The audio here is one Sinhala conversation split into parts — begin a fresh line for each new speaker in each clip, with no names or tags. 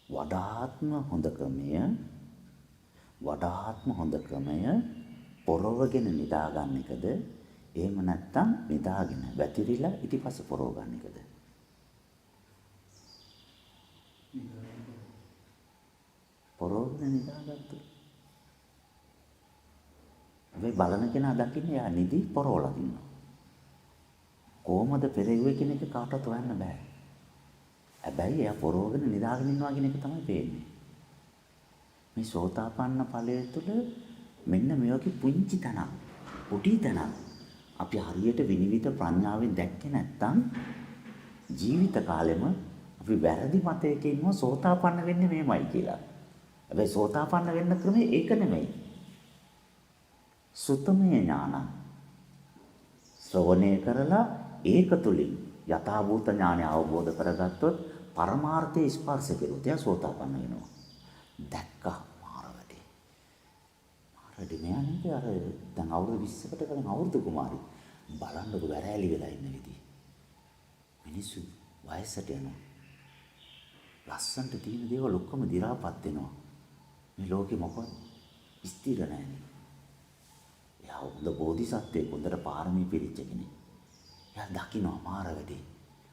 වඩාත්ම හොඳ ක්‍රමය පොරවගෙන නිදා ගන්න එකද? එහෙම නැත්නම් නිදාගෙන වැතිරිලා ඊට පස්සේ පොරව ගන්න එකද? පොරවගෙන නිදාගත්තා. අපි බලන කෙනා දකින්නේ යා නිදි පොරවලා ඉන්නවා. කොහොමද පෙරෙව්වේ කියන එක කාටවත් හොයන්න බෑ. හැබැයි එයා පොරවගෙන නිදාගෙන ඉන්නවා කියන එක තමයි පේන්නේ. මේ සෝතාපන්න ඵලය තුළ මෙන්න මේ වගේ පුංචි තනක්, පොඩි තනක් අපි හරියට විනිවිද ප්‍රඥාවෙන් දැක්කේ නැත්නම් ජීවිත කාලෙම අපි වැරදි මතයක ඉන්නවා සෝතාපන්න වෙන්නේ මේමයි කියලා. හැබැයි සෝතාපන්න වෙන්න ක්‍රමය ඒක නෙමෙයි. සුතමේ ඥාන ශ්‍රවණය කරලා ඒක තුලින් යථාභූත ඥානය අවබෝධ කරගත්තොත් පරමාර්ථයේ ස්පර්ශ කෙරුවොත් එයා සෝතාපන්න වෙනවා. දැක්කා මාරවැටි. මාරවැටි මෙයානේ අර දැන් අවුරුදු 20කට කලින් අවුරුදු කුමාරි බලන්නකො වැරෑලි වෙලා ඉන්න විදිහ. මිනිස්සු වයසට යනවා. ලස්සන්ට තියෙන දේවල් ඔක්කොම දි รา පත් වෙනවා. මේ ලෝකෙ මොකද? ස්ථිර නැහැ. එයා හොඳ බෝධිසත්වයෙක් හොඳට පාරමී පිරිච්ච කෙනෙක්. එයා දකින්න මාරවැටි.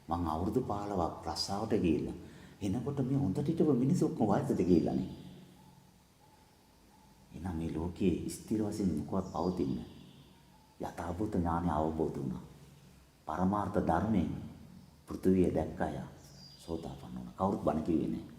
මං අවුරුදු 15ක් රස්සාවට ගිහිල්ලා එනකොට මේ හොඳට හිටපු මිනිස්සු ඔක්කොම වයසට ගිහිල්ලානේ. එහෙනම් මේ ලෝකයේ ස්ථිර වශයෙන් මොකවත් පවතින්නේ යථාභූත ඥානය අවබෝධ වුණා. පරමාර්ථ ධර්මයෙන් පෘථුවිය දැක්කය. සෝතාපන්න වුණා. කවුරුත් බණ කිව්වේ නැහැ.